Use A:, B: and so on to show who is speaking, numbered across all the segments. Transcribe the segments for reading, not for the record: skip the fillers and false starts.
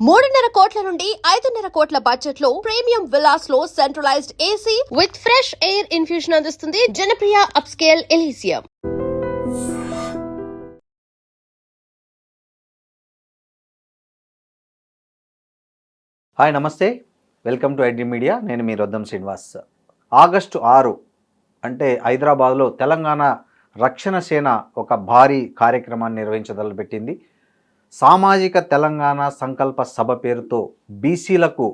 A: 3.5 కోట్ల నుండి 5.5 కోట్ల బడ్జెట్ లో ప్రీమియం విల్లాస్ లో centralised AC with fresh air infusion అందిస్తుంది జనప్రియ అప్స్కేల్ ఎలీసియం.
B: హాయ్ నమస్తే, వెల్కమ్ టు ఐడ్రీ మీడియా. నేను మీ రొద్దం శ్రీనివాస్. ఆగస్టు 6 అంటే హైదరాబాద్లో తెలంగాణ రక్షణ సేన ఒక భారీ కార్యక్రమాన్ని నిర్వహించదలపెట్టింది. సామాజిక తెలంగాణ సంకల్ప సభ పేరుతో బీసీలకు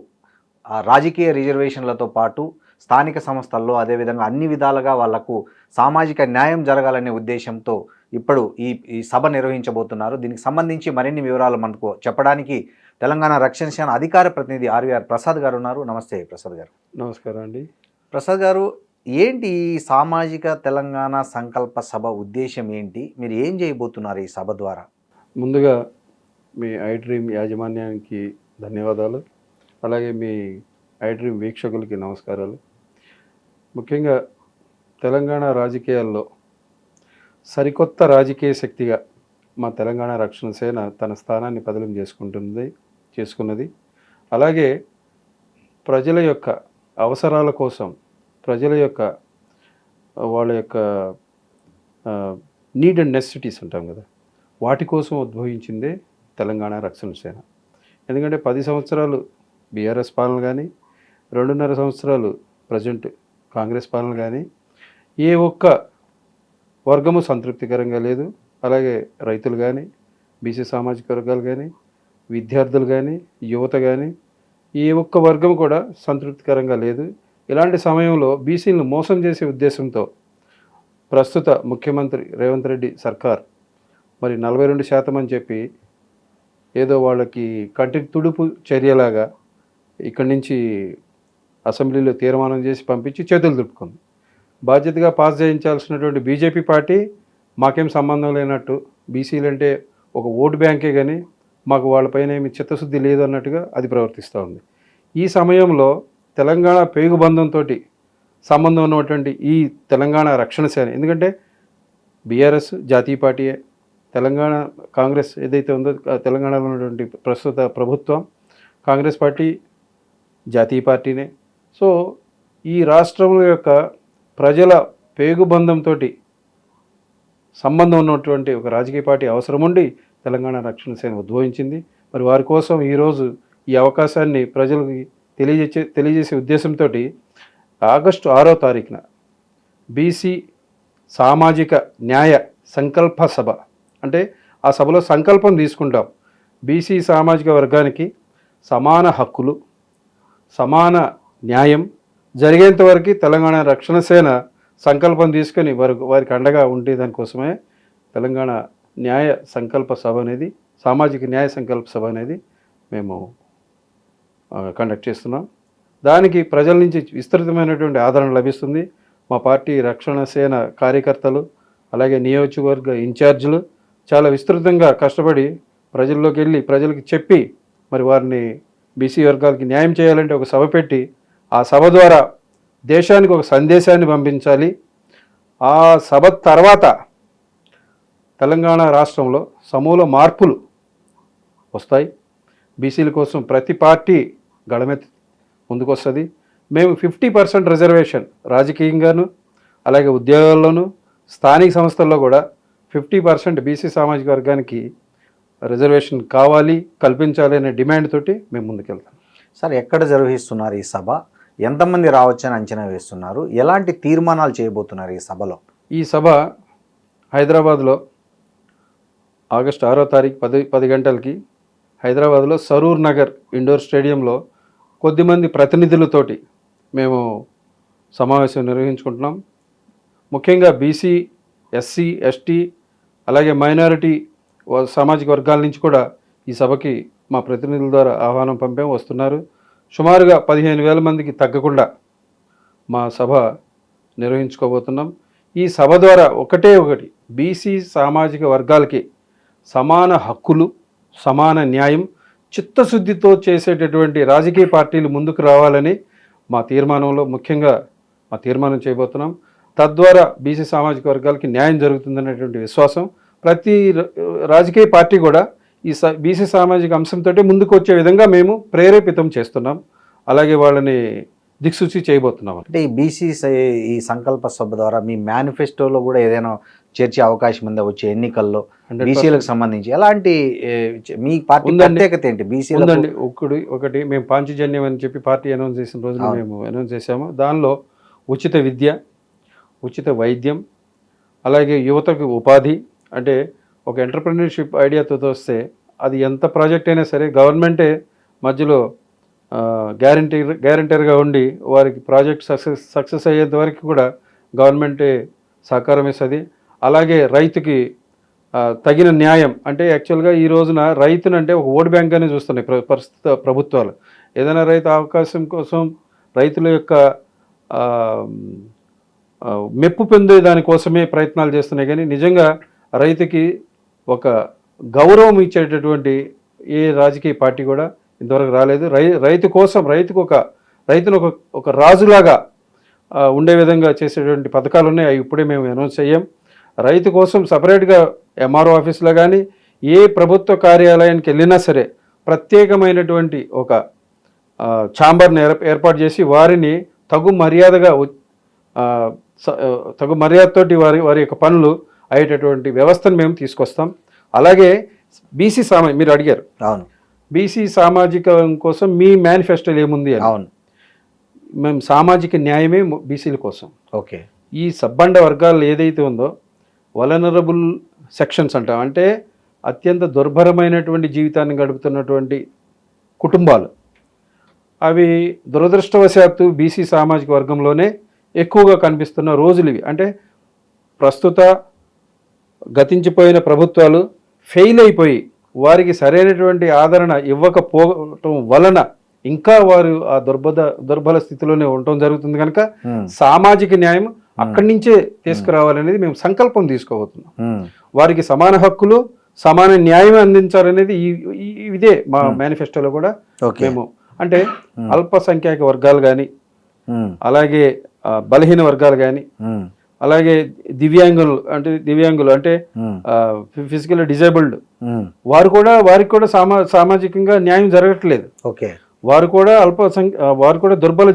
B: రాజకీయ రిజర్వేషన్లతో పాటు స్థానిక సంస్థల్లో అదేవిధంగా అన్ని విధాలుగా వాళ్లకు సామాజిక న్యాయం జరగాలనే ఉద్దేశంతో ఇప్పుడు ఈ సభ నిర్వహించబోతున్నారు. దీనికి సంబంధించి మరిన్ని వివరాలు మనకు చెప్పడానికి తెలంగాణ రక్షణ సేన అధికార ప్రతినిధి ఆర్వీఆర్ ప్రసాద్ గారు ఉన్నారు. నమస్తే ప్రసాద్ గారు.
C: నమస్కారం అండి. ప్రసాద్
B: గారు, ఏంటి ఈ సామాజిక తెలంగాణ సంకల్ప సభ ఉద్దేశం ఏంటి? మీరు ఏం చేయబోతున్నారు ఈ సభ ద్వారా?
C: ముందుగా మీ ఐడ్రీమ్ యాజమాన్యానికి ధన్యవాదాలు, అలాగే మీ ఐడ్రీమ్ వీక్షకులకి నమస్కారాలు. ముఖ్యంగా తెలంగాణ రాజకీయాల్లో సరికొత్త రాజకీయ శక్తిగా మా తెలంగాణ రక్షణ సేన తన స్థానాన్ని బదిలీ చేసుకున్నది. అలాగే ప్రజల యొక్క అవసరాల కోసం, ప్రజల యొక్క వాళ్ళ యొక్క నీడ్ అండ్ నెసెసిటీస్ ఉంటాం కదా, వాటి కోసం ఉద్భవించిందే తెలంగాణ రక్షణ సేన. ఎందుకంటే 10 సంవత్సరాలు బీఆర్ఎస్ పాలన కానీ, 2.5 సంవత్సరాలు ప్రజెంట్ కాంగ్రెస్ పాలన కానీ ఏ ఒక్క వర్గము సంతృప్తికరంగా లేదు. అలాగే రైతులు కానీ, బీసీ సామాజిక వర్గాలు కానీ, విద్యార్థులు కానీ, యువత కానీ ఏ ఒక్క వర్గం కూడా సంతృప్తికరంగా లేదు. ఇలాంటి సమయంలో బీసీలను మోసం చేసే ఉద్దేశంతో ప్రస్తుత ముఖ్యమంత్రి రేవంత్ రెడ్డి సర్కార్ మరి 42% అని చెప్పి ఏదో వాళ్ళకి కంటికి తుడుపు చర్యలాగా ఇక్కడి నుంచి అసెంబ్లీలో తీర్మానం చేసి పంపించి చేతులు దులుపుకుంది. బాధ్యతగా పాస్ చేయించాల్సినటువంటి బీజేపీ పార్టీ మాకేం సంబంధం లేనట్టు, బీసీలంటే ఒక ఓటు బ్యాంకే కానీ మాకు వాళ్ళపైన ఏమి చిత్తశుద్ధి లేదు అన్నట్టుగా అది ప్రవర్తిస్తూ ఉంది. ఈ సమయంలో తెలంగాణ పేగుబంధంతో సంబంధం ఉన్నటువంటి ఈ తెలంగాణ రక్షణ సేన, ఎందుకంటే బీఆర్ఎస్ జాతీయ పార్టీయే, తెలంగాణ కాంగ్రెస్ ఏదైతే ఉందో తెలంగాణలో ఉన్నటువంటి ప్రస్తుత ప్రభుత్వం కాంగ్రెస్ పార్టీ జాతీయ పార్టీనే. సో ఈ రాష్ట్రం యొక్క ప్రజల పేగుబంధంతో సంబంధం ఉన్నటువంటి ఒక రాజకీయ పార్టీ అవసరం ఉండి తెలంగాణ రక్షణ సేన ఉద్భవించింది. మరి వారి కోసం ఈరోజు ఈ అవకాశాన్ని ప్రజలకి తెలియజేసే ఉద్దేశంతో ఆగస్టు 6వ తారీఖున బీసీ సామాజిక న్యాయ సంకల్ప సభ, అంటే ఆ సభలో సంకల్పం తీసుకుంటాం. బీసీ సామాజిక వర్గానికి సమాన హక్కులు, సమాన న్యాయం జరిగేంతవరకు తెలంగాణ రక్షణ సేన సంకల్పం తీసుకొని వారికి అండగా ఉండే దానికోసమే తెలంగాణ న్యాయ సంకల్ప సభ అనేది, సామాజిక న్యాయ సంకల్ప సభ అనేది మేము కండక్ట్ చేస్తున్నాం. దానికి ప్రజల నుంచి విస్తృతమైనటువంటి ఆదరణ లభిస్తుంది. మా పార్టీ రక్షణ సేన కార్యకర్తలు, అలాగే నియోజకవర్గ ఇన్ఛార్జీలు చాలా విస్తృతంగా కష్టపడి ప్రజల్లోకి వెళ్ళి ప్రజలకి చెప్పి మరి వారిని బీసీ వర్గాలకి న్యాయం చేయాలంటే ఒక సభ పెట్టి ఆ సభ ద్వారా దేశానికి ఒక సందేశాన్ని పంపించాలి. ఆ సభ తర్వాత తెలంగాణ రాష్ట్రంలో సమూల మార్పులు వస్తాయి. బీసీల కోసం ప్రతి పార్టీ గళమెత్తి ముందుకొస్తుంది. మేము 50% రిజర్వేషన్ రాజకీయంగాను, అలాగే ఉద్యోగాల్లోనూ, స్థానిక సంస్థల్లో కూడా 50% బీసీ సామాజిక వర్గానికి రిజర్వేషన్ కావాలి, కల్పించాలి అనే డిమాండ్ తోటి మేము ముందుకెళ్తాం.
B: సార్, ఎక్కడ నిర్వహిస్తున్నారు ఈ సభ? ఎంతమంది రావచ్చని అంచనా వేస్తున్నారు? ఎలాంటి తీర్మానాలు చేయబోతున్నారు ఈ సభలో?
C: ఈ సభ హైదరాబాద్లో ఆగస్టు 6వ తారీఖు 10 గంటలకి హైదరాబాద్లో సరూర్ నగర్ ఇండోర్ స్టేడియంలో కొద్దిమంది ప్రతినిధులతోటి మేము సమావేశం నిర్వహించుకుంటున్నాం. ముఖ్యంగా బీసీ, ఎస్సీ, ఎస్టీ, అలాగే మైనారిటీ సామాజిక వర్గాల నుంచి కూడా ఈ సభకి మా ప్రతినిధుల ద్వారా ఆహ్వానం వస్తున్నారు. సుమారుగా 15,000 మందికి తగ్గకుండా మా సభ నిర్వహించుకోబోతున్నాం. ఈ సభ ద్వారా ఒకటి బీసీ సామాజిక వర్గాలకి సమాన హక్కులు, సమాన న్యాయం, చిత్తశుద్ధితో చేసేటటువంటి రాజకీయ పార్టీలు ముందుకు రావాలని మా తీర్మానంలో ముఖ్యంగా తీర్మానం చేయబోతున్నాం. తద్వారా బీసీ సామాజిక వర్గాలకి న్యాయం జరుగుతుందనేటువంటి విశ్వాసం ప్రతి రాజకీయ పార్టీ కూడా ఈ బీసీ సామాజిక అంశంతో ముందుకు వచ్చే విధంగా మేము ప్రేరేపితం చేస్తున్నాం. అలాగే వాళ్ళని దిక్సూచి చేయబోతున్నాం.
B: అంటే ఈ బీసీ ఈ సంకల్ప సభ ద్వారా మీ మేనిఫెస్టోలో కూడా ఏదైనా చేర్చే అవకాశం ఉందా వచ్చే ఎన్నికల్లో
C: 100%
B: బీసీలకు సంబంధించి? ఎలాంటి మీ పార్టీ
C: ఉందండి.
B: ప్రత్యేకత ఏంటి బీసీ?
C: ఉందండి. ఒకటి మేము పాంచజన్యం అని చెప్పి పార్టీ అనౌన్స్ చేసిన రోజున మేము అనౌన్స్ చేసాము. దానిలో ఉచిత విద్య, ఉచిత వైద్యం, అలాగే యువతకు ఉపాధి. అంటే ఒక ఎంటర్‌ప్రెన్యూర్‌షిప్ ఐడియాతో వస్తే అది ఎంత ప్రాజెక్ట్ అయినా సరే గవర్నమెంటే మధ్యలో గ్యారంటీర్గా ఉండి వారికి ప్రాజెక్ట్ సక్సెస్ అయ్యేంత వరకు కూడా గవర్నమెంటే సహకారం ఇస్తుంది. అలాగే రైతుకి తగిన న్యాయం. అంటే యాక్చువల్గా ఈ రోజున రైతునంటే ఒక ఓట్ బ్యాంక్గానే చూస్తున్నాయి ప్రస్తుత ప్రభుత్వాలు. ఏదైనా రైతు అవకాశం కోసం రైతుల యొక్క మెప్పు పొందే దానికోసమే ప్రయత్నాలు చేస్తున్నాయి. కానీ నిజంగా రైతుకి ఒక గౌరవం ఇచ్చేటటువంటి ఏ రాజకీయ పార్టీ కూడా ఇంతవరకు రాలేదు. రైతు కోసం రైతును ఒక రాజులాగా ఉండే విధంగా చేసేటువంటి పథకాలు ఉన్నాయి. అవి ఇప్పుడే మేము అనౌన్స్ చేయం. రైతు కోసం సపరేట్గా ఎంఆర్ఓ ఆఫీస్లో కానీ ఏ ప్రభుత్వ కార్యాలయానికి వెళ్ళినా సరే ప్రత్యేకమైనటువంటి ఒక ఛాంబర్ని ఏర్పాటు చేసి వారిని తగు మర్యాదతోటి వారి యొక్క పనులు అయ్యేటటువంటి వ్యవస్థను మేము తీసుకొస్తాం. అలాగే మీరు అడిగారు,
B: అవును,
C: బీసీ సామాజికం కోసం మీ మేనిఫెస్టోలో ఏముంది అని.
B: అవును,
C: మేము సామాజిక న్యాయమే బీసీల కోసం.
B: ఓకే.
C: ఈ సబ్బండ వర్గాలు ఏదైతే ఉందో వలనరబుల్ సెక్షన్స్ అంటాం, అంటే అత్యంత దుర్భరమైనటువంటి జీవితాన్ని గడుపుతున్నటువంటి కుటుంబాలు, అవి దురదృష్టవశాత్తు బీసీ సామాజిక వర్గంలోనే ఎక్కువగా కనిపిస్తున్న రోజులు ఇవి. అంటే ప్రస్తుత గతించిపోయిన ప్రభుత్వాలు ఫెయిల్ అయిపోయి వారికి సరైనటువంటి ఆదరణ ఇవ్వకపోవటం వలన ఇంకా వారు ఆ దుర్బల స్థితిలోనే ఉండటం జరుగుతుంది. కనుక సామాజిక న్యాయం అక్కడి నుంచే తీసుకురావాలనేది మేము సంకల్పం తీసుకోబోతున్నాం. వారికి సమాన హక్కులు, సమాన న్యాయం అందించాలనేది ఇదే మా మేనిఫెస్టోలో కూడా మేము. అంటే అల్పసంఖ్యాక వర్గాలు కానీ, అలాగే బలహీన వర్గాలు కానీ, అలాగే దివ్యాంగులు అంటే ఫిజికల్ డిజేబుల్డ్ వారికి కూడా సామాజికంగా న్యాయం జరగట్లేదు.
B: ఓకే.
C: వారు కూడా దుర్బల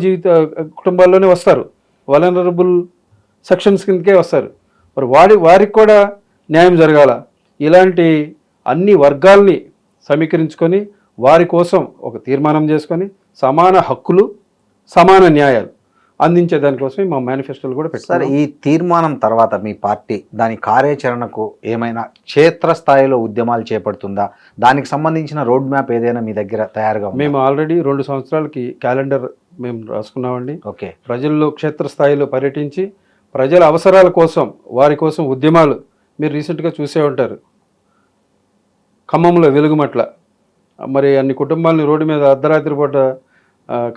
C: కుటుంబాల్లోనే వస్తారు, వలనరబుల్ సెక్షన్స్ కిందకే వస్తారు. మరి వారికి కూడా న్యాయం జరగాల. ఇలాంటి అన్ని వర్గాల్ని సమీకరించుకొని వారి కోసం ఒక తీర్మానం చేసుకొని సమాన హక్కులు, సమాన న్యాయాలు అందించే దానికోసమే మా మేనిఫెస్టోలు కూడా పెట్టారు.
B: సార్, ఈ తీర్మానం తర్వాత మీ పార్టీ దాని కార్యాచరణకు ఏమైనా క్షేత్రస్థాయిలో ఉద్యమాలు చేపడుతుందా? దానికి సంబంధించిన రోడ్ మ్యాప్ ఏదైనా మీ దగ్గర తయారుగా ఉందా?
C: మేము ఆల్రెడీ 2 సంవత్సరాలకి క్యాలెండర్ మేము రాసుకున్నామండి.
B: ఓకే.
C: ప్రజల్లో క్షేత్రస్థాయిలో పర్యటించి ప్రజల అవసరాల కోసం, వారి కోసం ఉద్యమాలు మీరు రీసెంట్గా చూసే ఉంటారు. ఖమ్మంలో వెలుగుమట్ల మరి అన్ని కుటుంబాలని రోడ్డు మీద అర్ధరాత్రి పూట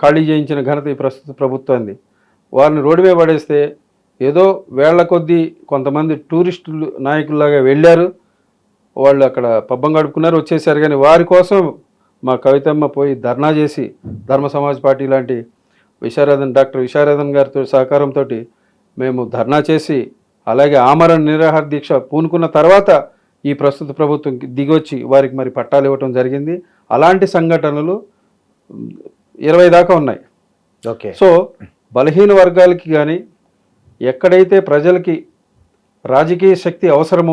C: ఖాళీ చేయించిన ఘనత ఈ ప్రస్తుత ప్రభుత్వాన్ని. వారిని రోడ్డు మీద పడేస్తే ఏదో వేళ్ల కొద్దీ కొంతమంది టూరిస్టులు నాయకుల్లాగా వెళ్ళారు, వాళ్ళు అక్కడ పబ్బం గడుపుకున్నారు, వచ్చేసారు. కానీ వారి కోసం మా కవితమ్మ పోయి ధర్నా చేసి ధర్మ సమాజ్ పార్టీ లాంటి డాక్టర్ విశారదన్ గారితో సహకారంతో మేము ధర్నా చేసి, అలాగే ఆమరణ నిరాహార దీక్ష పూనుకున్న తర్వాత ఈ ప్రస్తుత ప్రభుత్వం దిగొచ్చి వారికి మరి పట్టాలు ఇవ్వటం జరిగింది. అలాంటి సంఘటనలు 20 దాకా ఉన్నాయి.
B: ఓకే.
C: సో బలహీన వర్గాలకి కానీ ఎక్కడైతే ప్రజలకి రాజకీయ శక్తి అవసరం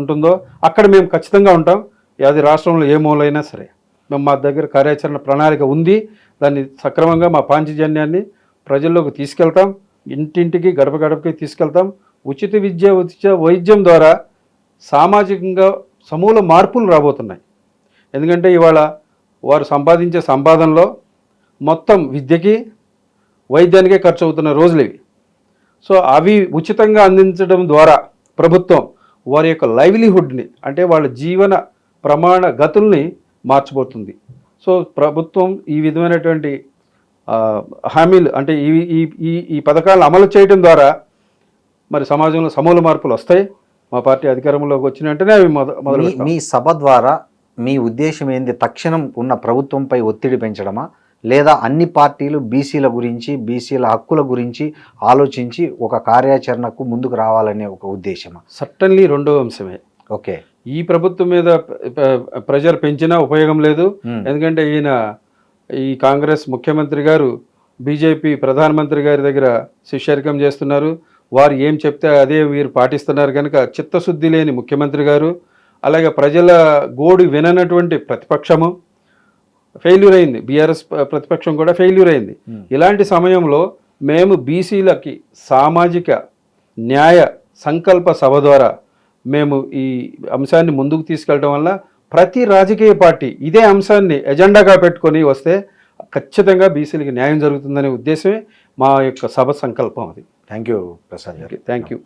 C: ఉంటుందో అక్కడ మేము ఖచ్చితంగా ఉంటాం. అది రాష్ట్రంలో ఏ మూలైనా సరే మా దగ్గర కార్యాచరణ ప్రణాళిక ఉంది. దాన్ని సక్రమంగా మా పాంచజన్యాన్ని ప్రజల్లోకి తీసుకెళ్తాం, ఇంటింటికి గడప గడపకి తీసుకెళ్తాం. ఉచిత విద్య, ఉచిత వైద్యం ద్వారా సామాజికంగా సమూల మార్పులు రాబోతున్నాయి. ఎందుకంటే ఇవాళ వారు సంపాదించే సంపాదనలో మొత్తం విద్యకి, వైద్యానికే ఖర్చు అవుతున్న రోజులు ఇవి. సో అవి ఉచితంగా అందించడం ద్వారా ప్రభుత్వం వారి యొక్క లైవ్లీహుడ్ని, అంటే వాళ్ళ జీవన ప్రమాణ గతుల్ని మార్చబోతుంది. సో ప్రభుత్వం ఈ విధమైనటువంటి హామీలు, అంటే ఈ పథకాలను అమలు చేయడం ద్వారా మరి సమాజంలో సమూల మార్పులు వస్తాయి. మా పార్టీ అధికారంలోకి వచ్చిన వెంటనే అవి మొదలు.
B: మీ సభ ద్వారా మీ ఉద్దేశం ఏంది? తక్షణం ఉన్న ప్రభుత్వంపై ఒత్తిడి పెంచడమా, లేదా అన్ని పార్టీలు బీసీల గురించి, బీసీల హక్కుల గురించి ఆలోచించి ఒక కార్యాచరణకు ముందుకు రావాలనే ఒక ఉద్దేశమా?
C: సర్టన్లీ రెండో అంశమే.
B: ఓకే.
C: ఈ ప్రభుత్వం మీద ప్రెజర్ పెంచినా ఉపయోగం లేదు. ఎందుకంటే ఈ కాంగ్రెస్ ముఖ్యమంత్రి గారు బీజేపీ ప్రధానమంత్రి గారి దగ్గర శిష్యరికం చేస్తున్నారు. వారు ఏం చెప్తే అదే వీరు పాటిస్తున్నారు కనుక చిత్తశుద్ధి లేని ముఖ్యమంత్రి గారు, అలాగే ప్రజల గోడు విననటువంటి ప్రతిపక్షము ఫెయిల్యూర్ అయింది. బీఆర్ఎస్ ప్రతిపక్షం కూడా ఫెయిల్యూర్ అయింది. ఇలాంటి సమయంలో మేము బీసీలకి సామాజిక న్యాయ సంకల్ప సభ ద్వారా మేము ఈ అంశాన్ని ముందుకు తీసుకెళ్ళడం వల్ల ప్రతి రాజకీయ పార్టీ ఇదే అంశాన్ని ఎజెండాగా పెట్టుకొని వస్తే ఖచ్చితంగా బీసీలకి న్యాయం జరుగుతుందనే ఉద్దేశమే మా యొక్క సభ సంకల్పం అది.
B: థ్యాంక్ యూ ప్రసాద్ గారు.
C: Thank you.